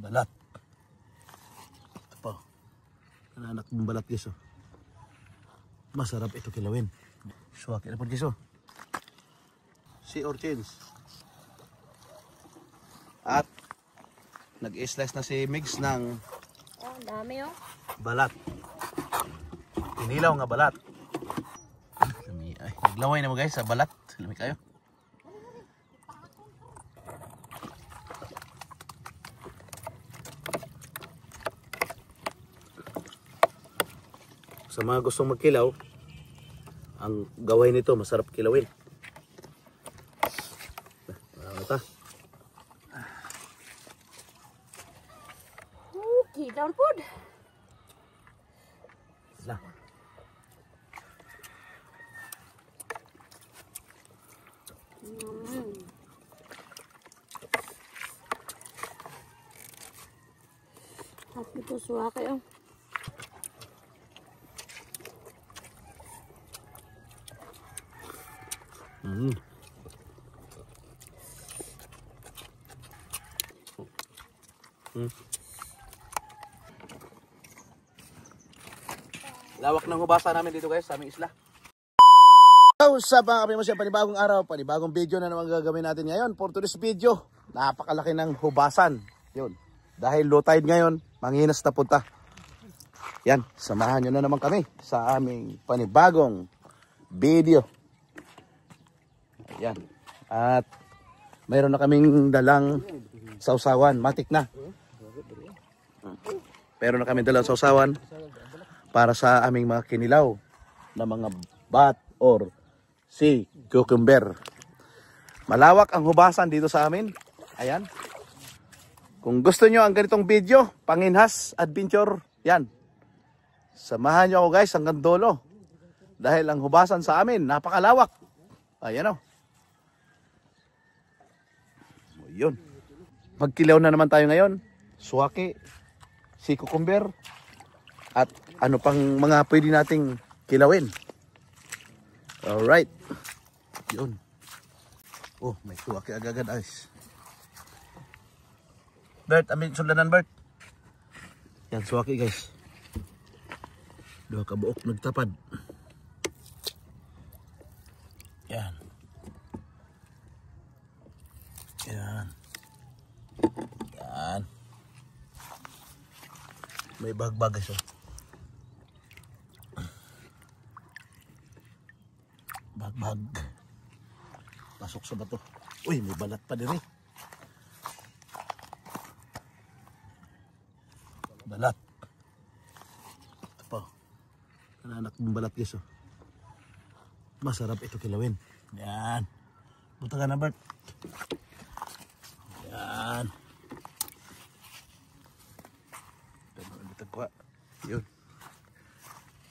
Balat. Ito pa. Anak mong balat guys oh. Masarap ito kilawin. Suwaki na po guys oh. Sea urchins. At nag-slice na si Migs ng dami oh. Balat. Inilaw nga balat. Ay, naglaway na mo guys sa balat. Lami kayo. Sa mga gustong magkilaw, ang gaway nito masarap kilawin. Ata. Okay, down food. Lah. Tapi ito suha kayo. Lawak ng hubasa namin dito guys sa aming isla. So, sa mga kami masya, panibagong araw, panibagong video na naman gagawin natin ngayon. For today's video, napakalaki ng hubasan. Yun. Dahil low tide ngayon, manghinas na punta. Yan, samahan nyo na naman kami sa aming panibagong video. Yan. At mayroon na kaming dalang sausawan, matik na. Meron na kaming dalang sausawan para sa aming mga kinilaw na mga bat or sea cucumber. Malawak ang hubasan dito sa amin. Ayan. Kung gusto nyo ang ganitong video, panginhas, adventure, yan. Samahan nyo ako guys hanggang dulo. Dahil ang hubasan sa amin, napakalawak. Ayan o. Yun. Magkilaw na naman tayo ngayon. Suwaki, sea cucumber, at ano pang mga pwede nating kilawin. Alright. Yun. Oh, may suwaki agad guys. Bert, amin sulanan Bert. Yan, suwaki guys. Dua kabuok nagtapad. Yan. Yan. Yan. May bagbag guys oh. Bagbag. Pasok sa bato. Uy, may balat pa din eh. Balat. Ito pa. Anak mong balat guys oh. Masarap ito kilawin. Yan. Buta ka na Bert. Yan. Yun.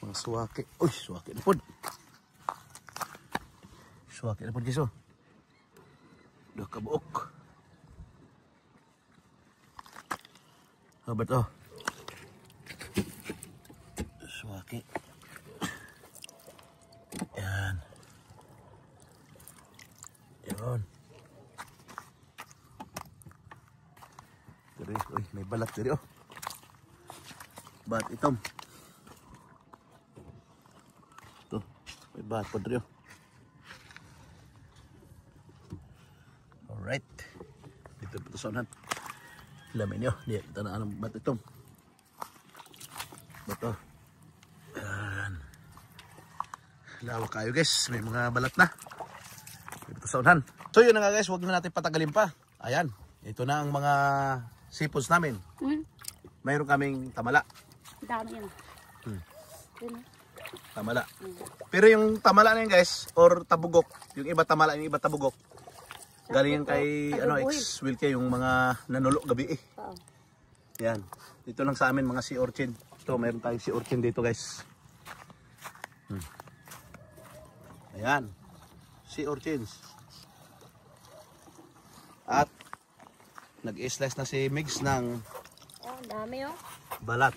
Mga suwaki. Uy, suwaki na po. Suwaki na po guys oh. Dua kabuok. Habat oh. Suwaki. Yan. Yun. Diri, uy, may balat diri oh. Bat itom. Ito, may bat pa diri oh. Alright. Dito po sa unan. Lamin nyo. Dito na anong bat itom. Bato. Yan. Lawak kayo guys. May mga balat na. Dito sa unan. So yun na nga guys. Huwag na natin patagalin pa. Ayan. Ito na ang mga seafoods namin. Mayroon kaming tamala. Dami yan. Tamala. Pero yung tamala na yun guys, or tabugok, yung iba tamala, yung iba tabugok, galing kay ex-Wilke, yung mga nanulo gabi eh. Yan. Dito lang sa amin mga sea urchin. Ito, mayroon tayong sea urchin dito guys. Ayan. Sea urchins. At nag-slice na si Migs ng dami oh. Balat.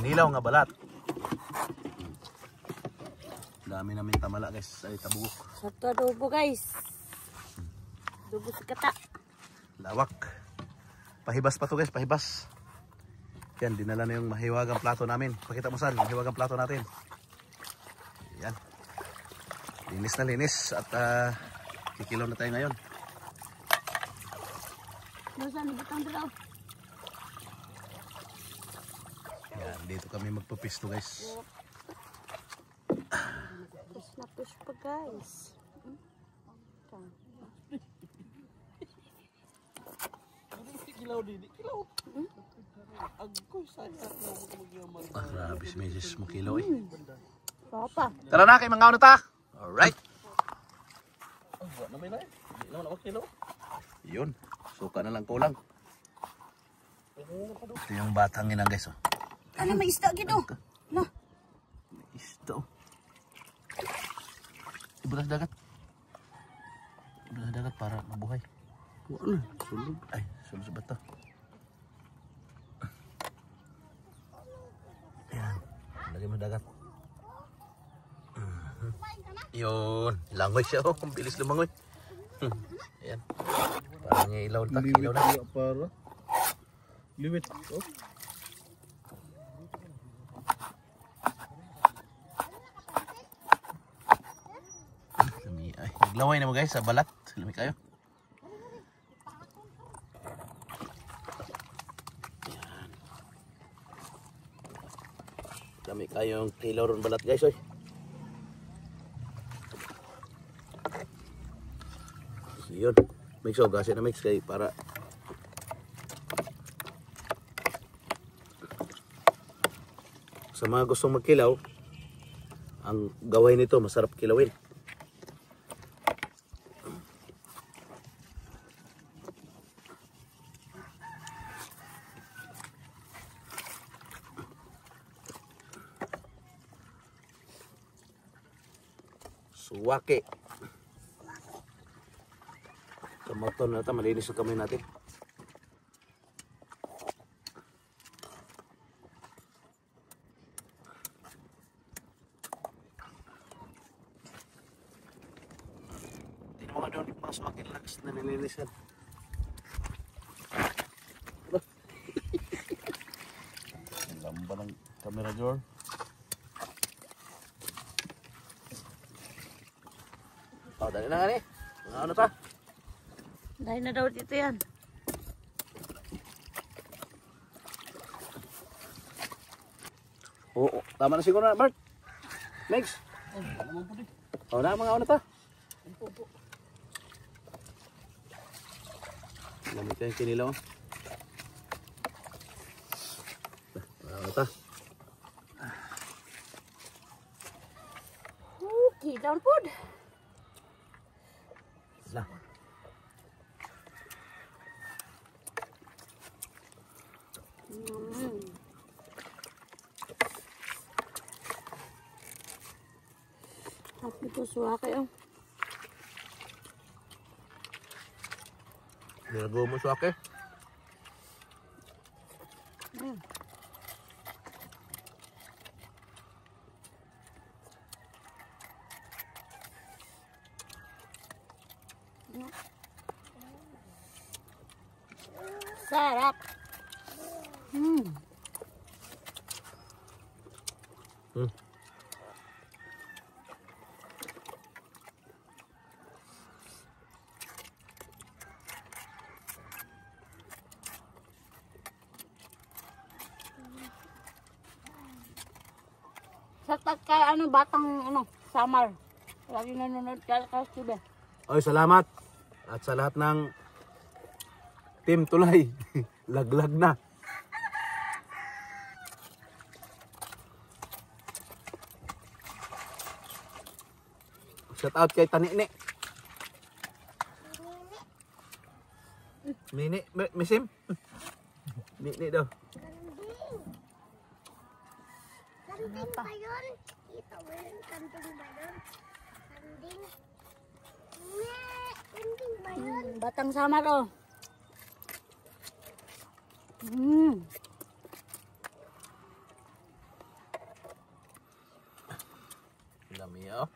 Inilaw nga balat. Dami namin tamala guys. Ay tabugok. Sakto adobo guys. Adobo sa kata. Lawak. Pahibas pa to guys, pahibas. Yan, dinala na yung mahiwagang plato namin. Pakita mo saan, mahiwagang plato natin. Yan. Linis na linis at kikilaw na tayo ngayon. Nasaan ni Batang Dilaw? Yan, dito kami magpupisto guys. Push na push pa guys. Kilaw din, kilaw. Agkoy saya magyaman. Grabe si Mrs. Makilaw eh. Papa. Tara na kay mga ano ta. Alright. Wa na may lain. Di naman ako kilaw. Yun. Suka na lang kulang. Ito yung batang inang guys. Oh. Ano may isda gito? Na. Isto. Ibutas dagat. Ibutas dagat para mabuhay. Wa na, sulod. Ay, sulod sa bato. Yan. Lagay mo dagat. Yun. Langoy siya. Oh. Ang bilis lumangoy. Ayan. Parang ilaw na. Ilaw na. Para. Liwit. Oh. Ay, naglaway na mo guys sa balat. Lami kayo. Ayan. Lami kayong kilaw ron balat guys. Oy. Yun. Mix o gasin na mix kay para sa mga gustong magkilaw, ang gawin nito masarap kilawin. Suwake. Kamaton na ito, malinis ang kamay natin. Hindi naman doon yung mga suwake lakas na nilinisan. Lamba ng camera drawer. Oh, dali na nga ni. Ano ta? Dahil na daw dito yan. Oo, tama na siguro na, Bert. Next. Oh, na mga ano ta? Lamit ka yung kinilaw. Ano ta? Okay, down food. Lah. At ito suha kayo. Nilagaw mo suwake. Sarap. Sa kay ano batang ano, summer. Lagi nanonood ka kasi ba? Oy, salamat. At sa lahat ng Team Tulay, laglag na. Shout out kay Tanini. Mini, misim. Mini daw. Kanding ba yun? Kita mo yun? Kanding ba yun? Kanding? Kanding ba yun? Batang summer oh. Dami oh.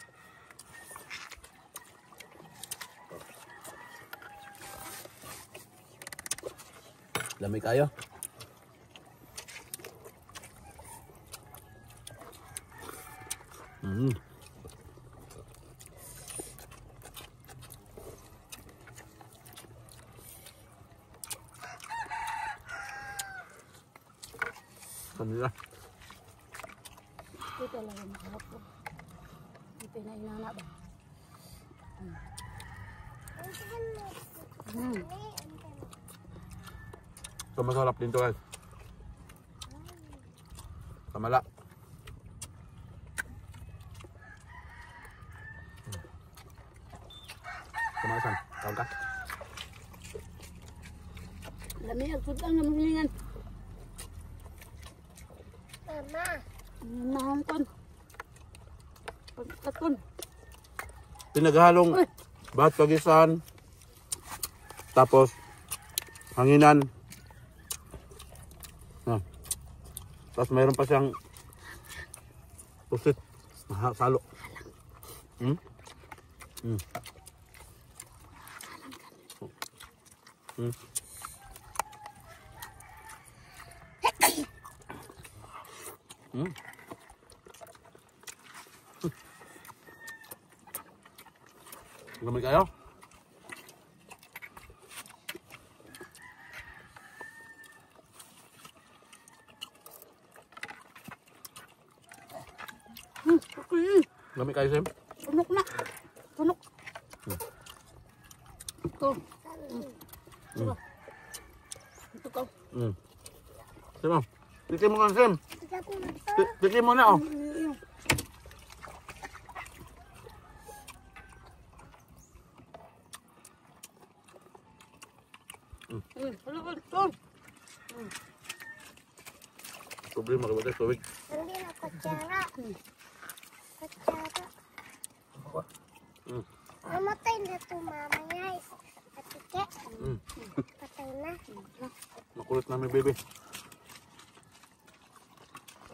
Lamig kayo. Kanila. Ito talaga masarap po. Ito na inana ba? Ito masarap din to guys. Kamala. Kumasan, tawag ka? Lamig ang sudang na mahilingan. Mama. Nahangkon. Pagkaton. Pinaghalong bahat kagisan. Tapos hanginan. Tapos mayroon pa siyang pusit. Salo. Lamig kayo? Okay. Lamig kayo, Sim? Tunok na. Tunok. Ito. Ito ka. Sim, oh. Titi mo ka, Sim. Titi mo na, oh. Problema ka ba tayo, tubig? Hindi na kutsara. Kutsara. Mamatay na ito mamaya. Atike. Patay na. Makulit namin, baby.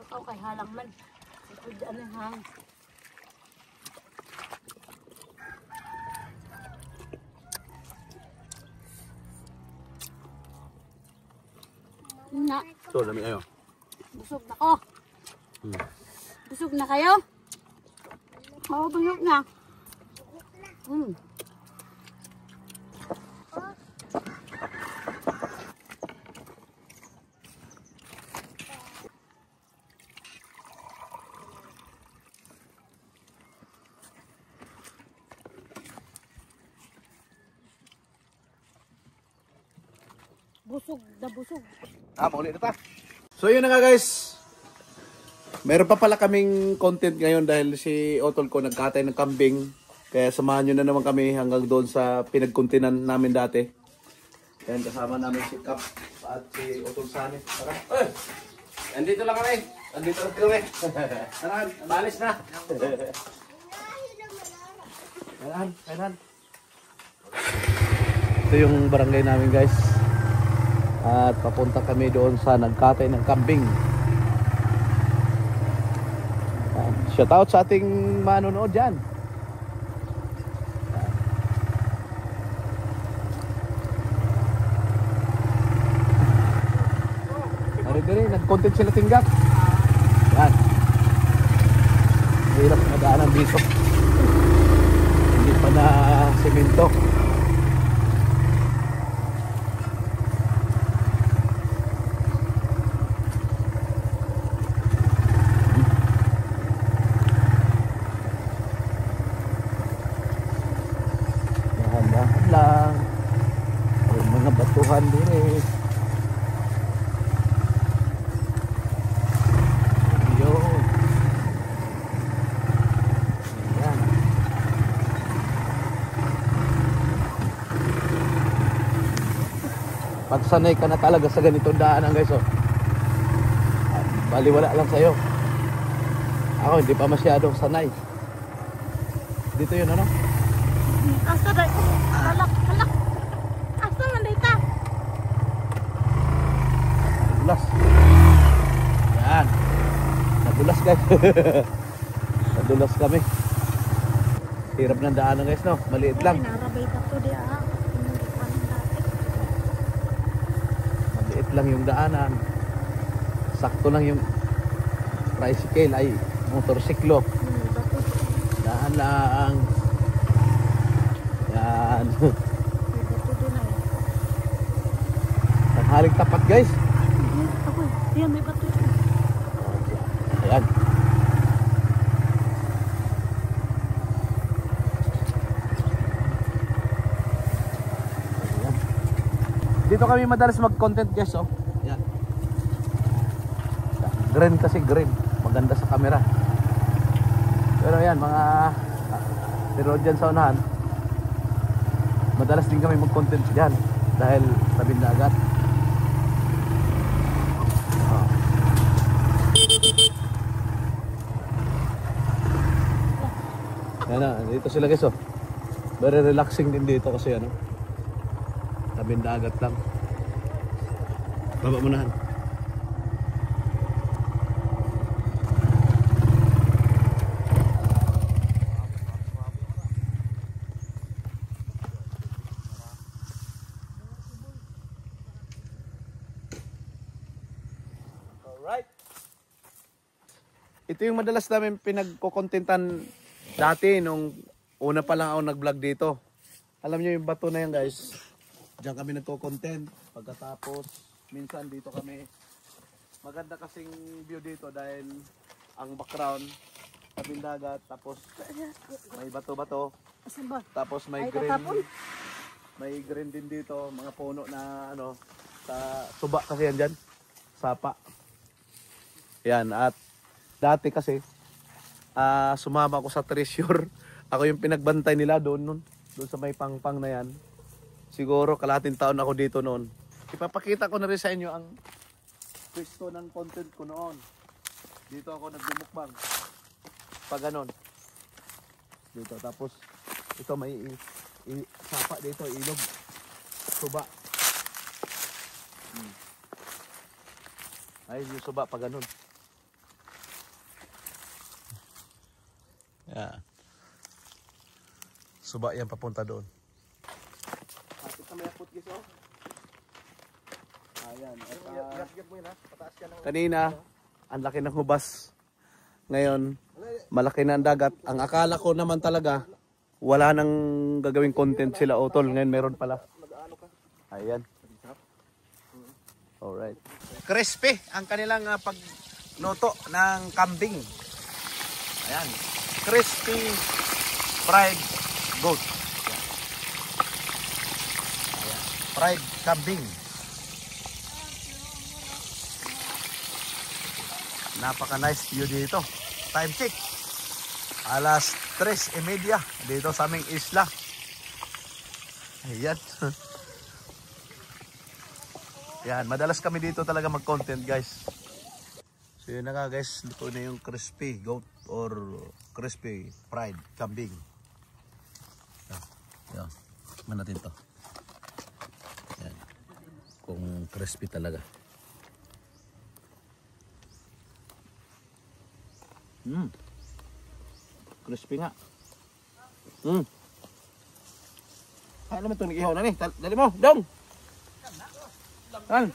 Ikaw kay halang man. Ito dyan ang hang. Na. So, lamig kayo. Busog na ko. Busog na kayo? Oo, busog na. Busog na busog. Makulit na ta. So yun na nga guys. Meron pa pala kaming content ngayon dahil si Otol ko nagkatay ng kambing. Kaya samahan nyo na naman kami hanggang doon sa pinagkuntinan namin dati. Yan, kasama namin si Kap at si Otol Sani. Tara. Andito lang kami. Andito na kami. Tarahan, balis na. Kailan. Ito yung barangay namin guys. At papunta kami doon sa nagkatay ng kambing. Shout out sa ating manonood dyan. Dari-dari, nag-content sila tinggat. Yan. Hirap na daanan dito. Hindi pa na semento. Dahan-dahan lang. May mga batuhan din eh. Pag sanay ka na talaga sa ganitong daanan guys, oh. Baliwala lang sa'yo. Ako hindi pa masyadong sanay. Dito yun ano? Asa na? Halak. Asa man dito? Nadulas. Yan. Nadulas guys. Nadulas kami. Hirap ng daanan guys, no? Maliit lang. Narabay ka to di ah. lang yung daanan. Sakto lang yung tricycle ay motorsiklo. Daan lang. Yan. May bato din ay. Tanghaling tapat guys. Ako, yan may bato din. Ayan. Ayan. Dito kami madalas mag-content guys, oh. Ayan. Green kasi green. Maganda sa camera. Pero ayan, mga pero dyan sa unahan, madalas din kami mag-content dyan dahil tabi na agad. Yan na, dito sila guys oh. Very relaxing din dito kasi ano. Tabing dagat lang. Baba mo na. Alright. Ito yung madalas namin pinagkukontentan dati nung una pa lang ako nag-vlog dito. Alam niyo yung bato na yan guys. Diyan kami nagko-content. Pagkatapos minsan dito kami. Maganda kasing view dito dahil ang background tabing dagat, tapos may bato-bato, Asan ba? tapos may Ay, green. tatapon. May green din dito, mga puno na ano, sa tuba kasi yan dyan. Sapa. Yan, at dati kasi sumama ako sa treasure. Ako yung pinagbantay nila doon sa may pangpang na yan. Siguro kalahating taon ako dito noon. Ipapakita ko na rin sa inyo ang pwesto ng content ko noon. Dito ako nagbumukbang. Pag ganon. Dito, tapos ito may sapa dito, ilog. Suba. Ay, yung suba pag ganon. Yeah. Suba yan papunta doon. Kapit na may akot guys oh. Ayan. Kanina, ang laki ng hubas. Ngayon, malaki na ang dagat. Ang akala ko naman talaga, wala nang gagawing content sila Utol. Ngayon meron pala. Ayan. Alright. Crispy ang kanilang pagluto ng kambing. Ayan. Crispy fried goat. Ayan. Fried kambing. Napaka nice view dito. Time check. Alas 3:30 dito sa aming isla. Ayan. Yan, madalas kami dito talaga mag-content guys. So yun na nga guys, luto na yung crispy goat or crispy fried kambing. Yan, tikman natin to. Yan, kung crispy talaga. Crispy nga. Kaya naman ito nag-ihaw na ni. Dali mo, dong! Kan?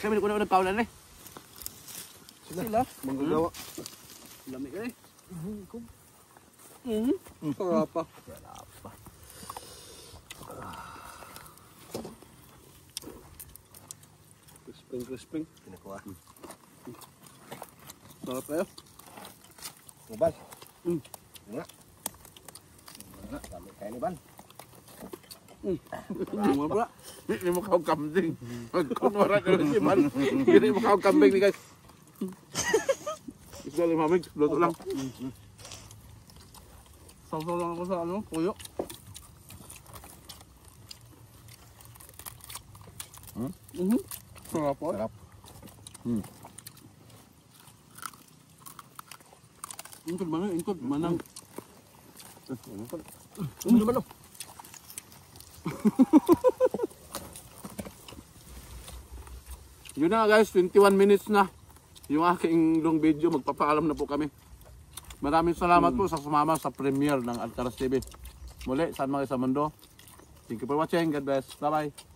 Kami ko na nagkaulan ni. Sila. Manggagawa. Lami ka eh. Sarapa. Crisping. Pinakuha. Sarap kayo. Ubal. Nga. Nga, kami kayo ni Ban. Hindi mo ba? Hindi mo kawag kambing. Kunwara ka rin si Ban. Hindi mo kawag kambing ni guys. Isda lang mamig. Luto lang. Sausaw lang ako sa ano, puyo. Sarap po. Sarap. Ingkod mana? Ingkod manang. Ano naman o? Yun na guys, 21 minutes na yung aking long video. Magpapaalam na po kami. Maraming salamat po sa sumama sa premiere ng Alcaraz TV. Muli, saan mga sa mundo. Thank you for watching. God bless. Bye bye.